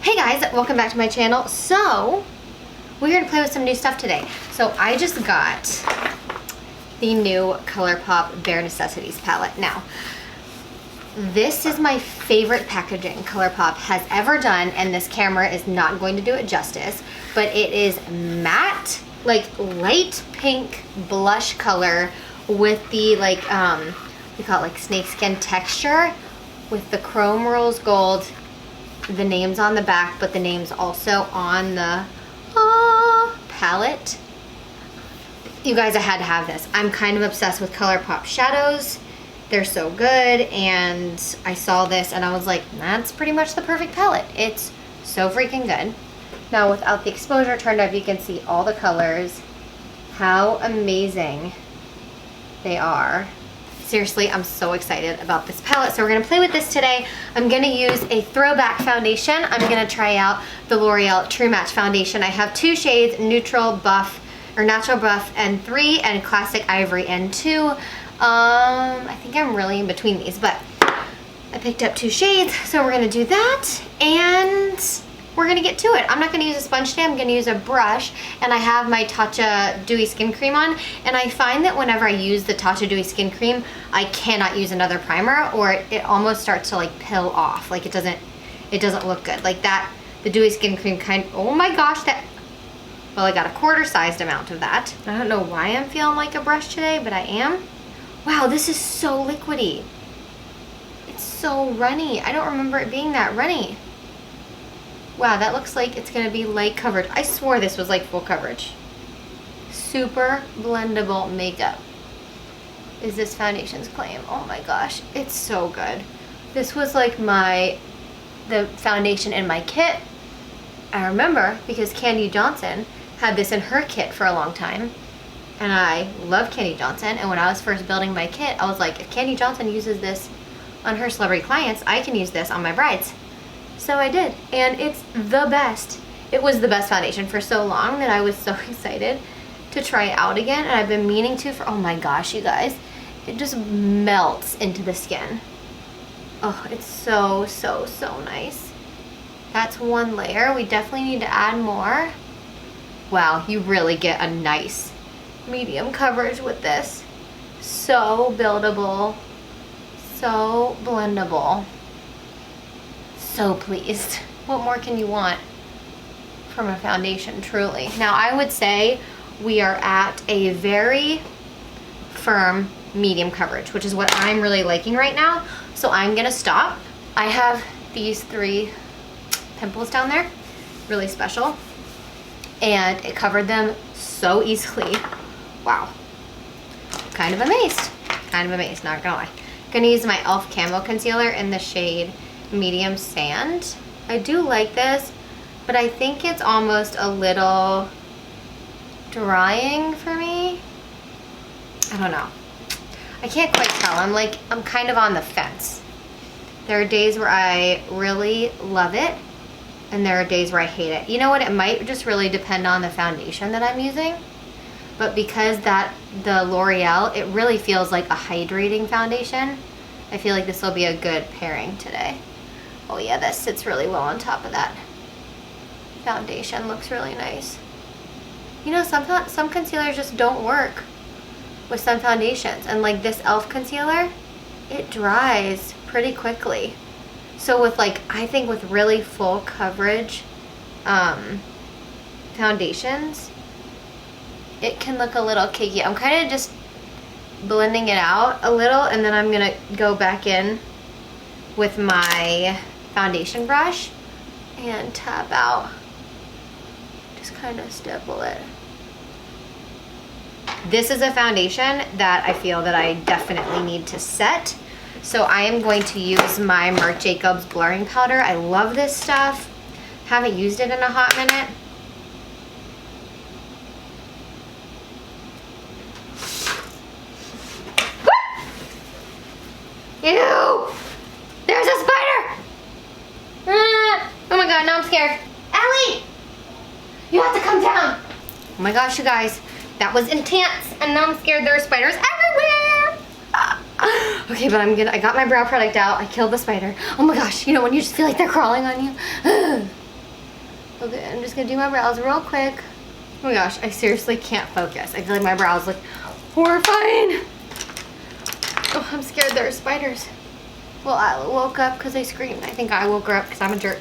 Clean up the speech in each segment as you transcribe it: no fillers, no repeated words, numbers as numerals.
Hey guys, welcome back to my channel. So, we're here to play with some new stuff today. So I just got the new Colourpop Bare Necessities palette. Now, this is my favorite packaging Colourpop has ever done, and this camera is not going to do it justice, but it is matte, like light pink blush color with the like, we call it like snakeskin texture with the chrome rose gold, the names on the back, but the names also on the palette. You guys, I had to have this. I'm kind of obsessed with Colourpop shadows. They're so good, and I saw this and I was like, that's pretty much the perfect palette. It's so freaking good. Now without the exposure turned up, you can see all the colors. How amazing they are. Seriously, I'm so excited about this palette. So we're gonna play with this today. I'm gonna use a throwback foundation. I'm gonna try out the L'Oreal True Match foundation. I have two shades, Neutral Buff, or Natural Buff N3 and Classic Ivory N2. I think I'm really in between these, but I picked up two shades, so we're gonna do that, and we're gonna get to it. I'm not gonna use a sponge today, I'm gonna use a brush, and I have my Tatcha Dewy Skin Cream on, and I find that whenever I use the Tatcha Dewy Skin Cream, I cannot use another primer, or it almost starts to like peel off, like it doesn't look good. Like that, the Dewy Skin Cream oh my gosh, well, I got a quarter-sized amount of that. I don't know why I'm feeling like a brush today, but I am. Wow, this is so liquidy. It's so runny. I don't remember it being that runny. Wow, that looks like it's gonna be light coverage. I swore this was like full coverage. Super blendable makeup is this foundation's claim. Oh my gosh, it's so good. This was like the foundation in my kit. I remember because Candy Johnson had this in her kit for a long time. And I love Candy Johnson, and when I was first building my kit, I was like, if Candy Johnson uses this on her celebrity clients, I can use this on my brides. So I did, and it's the best. It was the best foundation for so long that I was so excited to try it out again, and I've been meaning to for, oh my gosh, you guys, it just melts into the skin. Oh, it's so, so, so nice. That's one layer. We definitely need to add more. Wow, you really get a nice medium coverage with this. So buildable, so blendable. So pleased. What more can you want from a foundation, truly? Now I would say we are at a very firm medium coverage, which is what I'm really liking right now. So I'm gonna stop. I have these 3 pimples down there, really special, and it covered them so easily. Wow, kind of amazed, not gonna lie. Gonna use my e.l.f. Camo concealer in the shade Medium Sand. I do like this, but I think it's almost a little drying for me. I don't know. I can't quite tell. I'm kind of on the fence. There are days where I really love it, and there are days where I hate it. You know what? It might just really depend on the foundation that I'm using. But because the L'Oreal, it really feels like a hydrating foundation. I feel like this will be a good pairing today. Oh yeah, that sits really well on top of that foundation. Looks really nice. You know, some concealers just don't work with some foundations. And like this e.l.f. concealer, it dries pretty quickly. So with like, I think with really full coverage foundations, it can look a little cakey. I'm kind of just blending it out a little, and then I'm gonna go back in with my foundation brush and tap out. Just kind of stipple it. This is a foundation that I feel that I definitely need to set. So I am going to use my Marc Jacobs blurring powder. I love this stuff. Haven't used it in a hot minute. Ew! There's a spider! Oh my god, now I'm scared. Ellie! You have to come down! Oh my gosh, you guys. That was intense, and now I'm scared there are spiders everywhere! Okay, but I got my brow product out. I killed the spider. Oh my gosh, you know when you just feel like they're crawling on you? I'm just gonna do my brows real quick. Oh my gosh, I seriously can't focus. I feel like my brows look horrifying. Oh, I'm scared there are spiders. Well, I woke up because I screamed. I think I woke her up because I'm a jerk.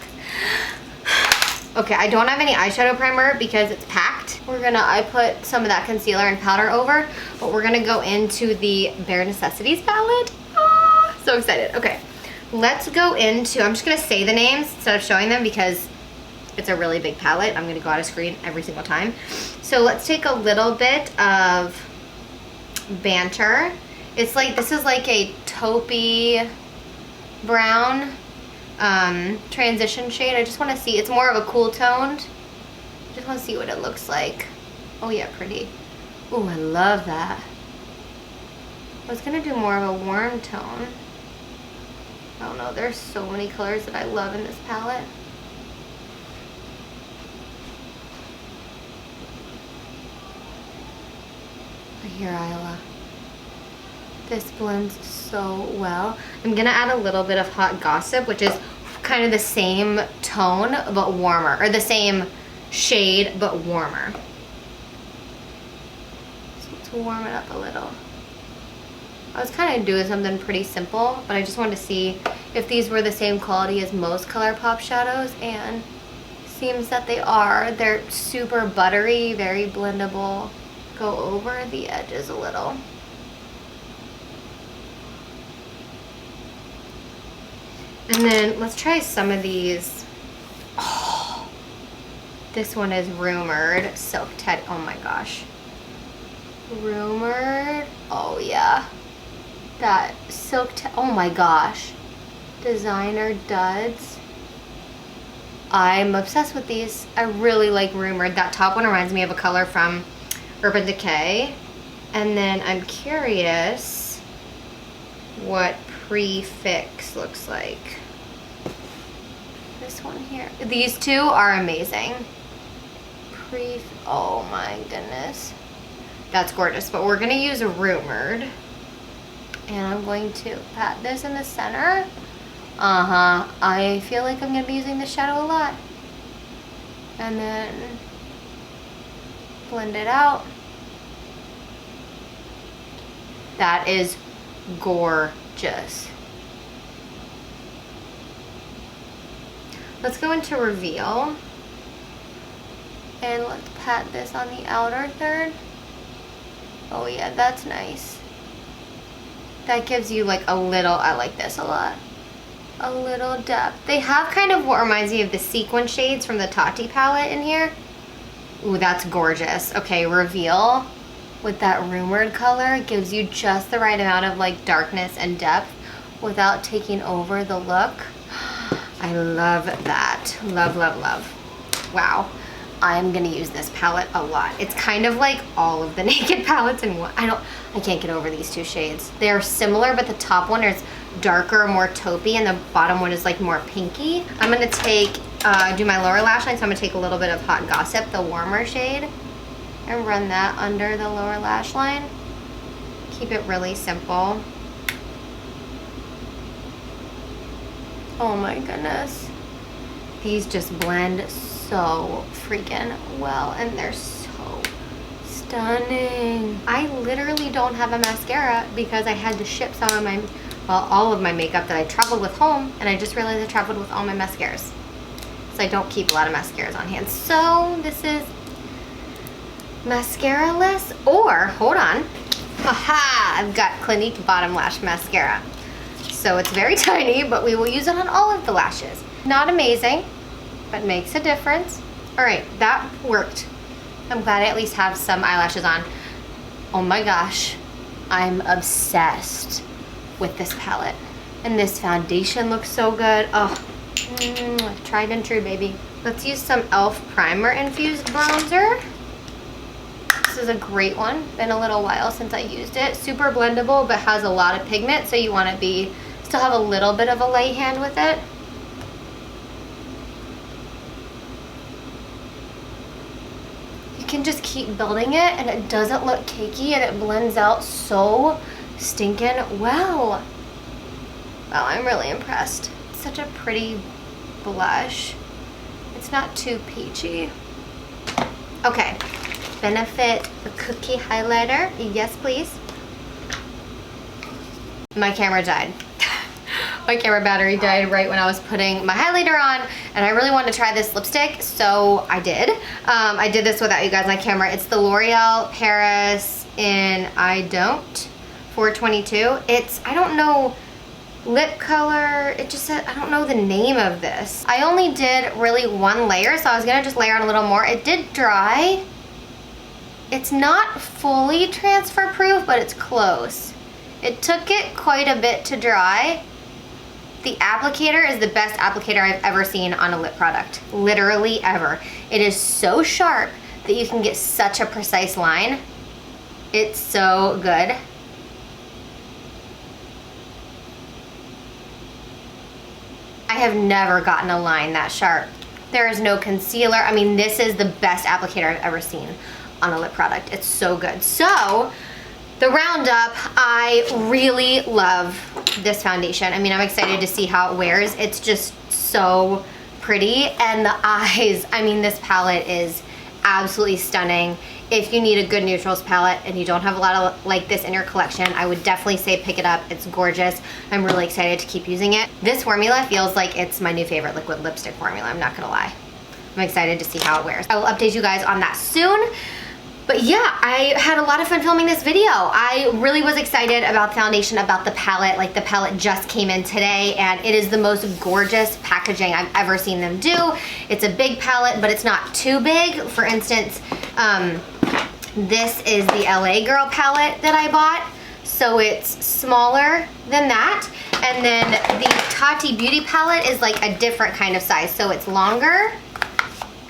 Okay, I don't have any eyeshadow primer because it's packed. I put some of that concealer and powder over, but we're gonna go into the Bare Necessities palette. Ah, so excited. Okay, let's go into, I'm just gonna say the names instead of showing them because it's a really big palette. I'm gonna go out of screen every single time. So let's take a little bit of Banter. It's like, this is like a taupey brown transition shade. I just want to see, it's more of a cool toned. I just want to see what it looks like. Oh yeah, pretty. Ooh, I love that. I was gonna do more of a warm tone. I don't know, there's so many colors that I love in this palette. Here, Isla. This blends so well. I'm gonna add a little bit of Hot Gossip, which is kind of the same tone but warmer, or the same shade but warmer. So let's warm it up a little. I was kind of doing something pretty simple, but I just wanted to see if these were the same quality as most Colourpop shadows, and seems that they are. They're super buttery, very blendable. Go over the edges a little. And then let's try some of these. Oh, this one is Rumored Silk Teddy. Oh my gosh. Rumored. Oh yeah. That Silk Teddy. Oh my gosh. Designer Duds. I'm obsessed with these. I really like Rumored. That top one reminds me of a color from Urban Decay. And then I'm curious what Prefix looks like. This one here. These two are amazing. Oh my goodness. That's gorgeous. But we're gonna use a Rumored. And I'm going to pat this in the center. I feel like I'm gonna be using this shadow a lot. And then blend it out. That is gorgeous. Let's go into Reveal. And let's pat this on the outer third. Oh yeah, that's nice. That gives you like a little, I like this a lot. A little depth. They have kind of what reminds me of the sequin shades from the Tati palette in here. Ooh, that's gorgeous. Okay, Reveal with that Rumored color gives you just the right amount of like darkness and depth without taking over the look. I love that. Love, love, love. Wow. I'm gonna use this palette a lot. It's kind of like all of the Naked palettes in one. I can't get over these two shades. They're similar, but the top one is darker, more taupey, and the bottom one is like more pinky. I'm gonna take, do my lower lash line, so I'm gonna take a little bit of Hot Gossip, the warmer shade, and run that under the lower lash line. Keep it really simple. Oh my goodness. These just blend so freaking well, and they're so stunning. I literally don't have a mascara because I had to ship some of my, well, all of my makeup that I traveled with home, and I just realized I traveled with all my mascaras. So I don't keep a lot of mascaras on hand. So this is mascara-less, or, hold on. Haha, I've got Clinique Bottom Lash Mascara. So it's very tiny, but we will use it on all of the lashes. Not amazing, but makes a difference. All right, that worked. I'm glad I at least have some eyelashes on. Oh my gosh, I'm obsessed with this palette. And this foundation looks so good. Oh, tried and true, baby. Let's use some e.l.f. Primer Infused Bronzer. This is a great one. Been a little while since I used it. Super blendable, but has a lot of pigment, so you want to still have a little bit of a lay hand with it. You can just keep building it, and it doesn't look cakey, and it blends out so stinking well. Wow, I'm really impressed. It's such a pretty blush. It's it's not too peachy. Okay, Benefit the Cookie Highlighter. Yes, please. My camera died. My camera battery died right when I was putting my highlighter on, and I really wanted to try this lipstick, so I did. I did this without you guys on camera. It's the L'Oreal Paris in I Don't 422. It's, I don't know, lip color. It just said, I don't know the name of this. I only did really one layer, so I was gonna just layer on a little more. It did dry. It's not fully transfer proof, but it's close. It took it quite a bit to dry. The applicator is the best applicator I've ever seen on a lip product. Literally ever. It is so sharp that you can get such a precise line. It's so good. I have never gotten a line that sharp. There is no concealer. I mean, this is the best applicator I've ever seen on a lip product. It's so good. So, the Roundup, I really love this foundation. I mean, I'm excited to see how it wears. It's just so pretty. And the eyes, I mean, this palette is absolutely stunning. If you need a good neutrals palette and you don't have a lot of like this in your collection, I would definitely say pick it up. It's gorgeous. I'm really excited to keep using it. This formula feels like it's my new favorite liquid lipstick formula, I'm not gonna lie. I'm excited to see how it wears. I will update you guys on that soon. But yeah, I had a lot of fun filming this video. I really was excited about the foundation, about the palette. Like, the palette just came in today, and it is the most gorgeous packaging I've ever seen them do. It's a big palette, but it's not too big. For instance, this is the LA Girl palette that I bought. So it's smaller than that. And then the Tati Beauty palette is like a different kind of size. So it's longer.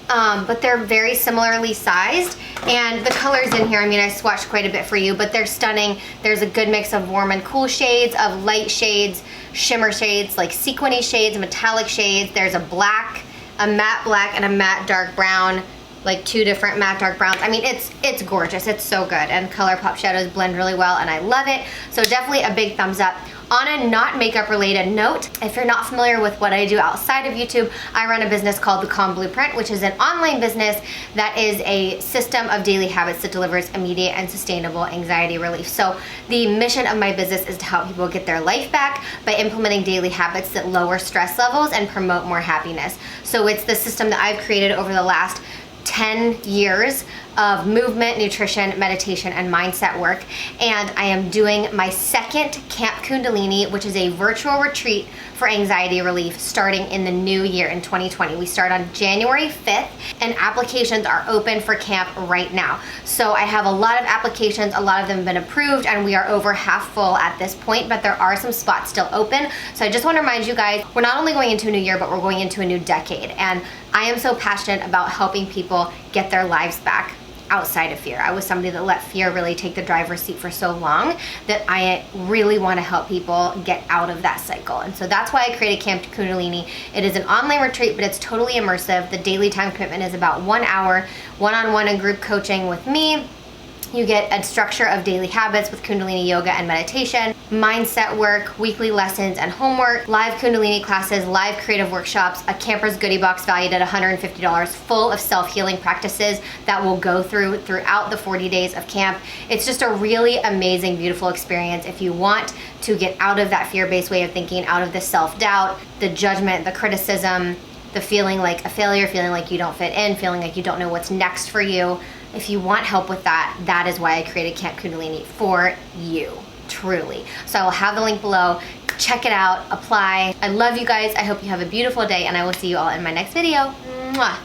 But they're very similarly sized, and the colors in here, I mean, I swatched quite a bit for you, but they're stunning. There's a good mix of warm and cool shades, of light shades, shimmer shades, like sequiny shades, metallic shades. There's a black, a matte black, and a matte dark brown, like 2 different matte dark browns. I mean, it's gorgeous. It's so good, and Colourpop shadows blend really well, and I love it. So definitely a big thumbs up. On a not makeup related note, if you're not familiar with what I do outside of YouTube, I run a business called the Calm Blueprint, which is an online business that is a system of daily habits that delivers immediate and sustainable anxiety relief. So the mission of my business is to help people get their life back by implementing daily habits that lower stress levels and promote more happiness. So it's the system that I've created over the last 10 years of movement, nutrition, meditation, and mindset work. And I am doing my second Camp Kundalini, which is a virtual retreat for anxiety relief starting in the new year in 2020. We start on January 5th, and applications are open for camp right now. So I have a lot of applications, a lot of them have been approved, and we are over half full at this point, but there are some spots still open. So I just want to remind you guys, we're not only going into a new year, but we're going into a new decade. And I am so passionate about helping people get their lives back outside of fear. I was somebody that let fear really take the driver's seat for so long that I really want to help people get out of that cycle. And so that's why I created Camp Kundalini. It is an online retreat, but it's totally immersive. The daily time commitment is about 1 hour, one-on-one and group coaching with me. You get a structure of daily habits with Kundalini yoga and meditation, mindset work, weekly lessons and homework, live Kundalini classes, live creative workshops, a camper's goodie box valued at $150 full of self-healing practices that will go throughout the 40 days of camp. It's just a really amazing, beautiful experience if you want to get out of that fear-based way of thinking, out of the self-doubt, the judgment, the criticism, the feeling like a failure, feeling like you don't fit in, feeling like you don't know what's next for you. If you want help with that, that is why I created Camp Kundalini for you, truly. So I will have the link below. Check it out, apply. I love you guys. I hope you have a beautiful day, and I will see you all in my next video. Mwah.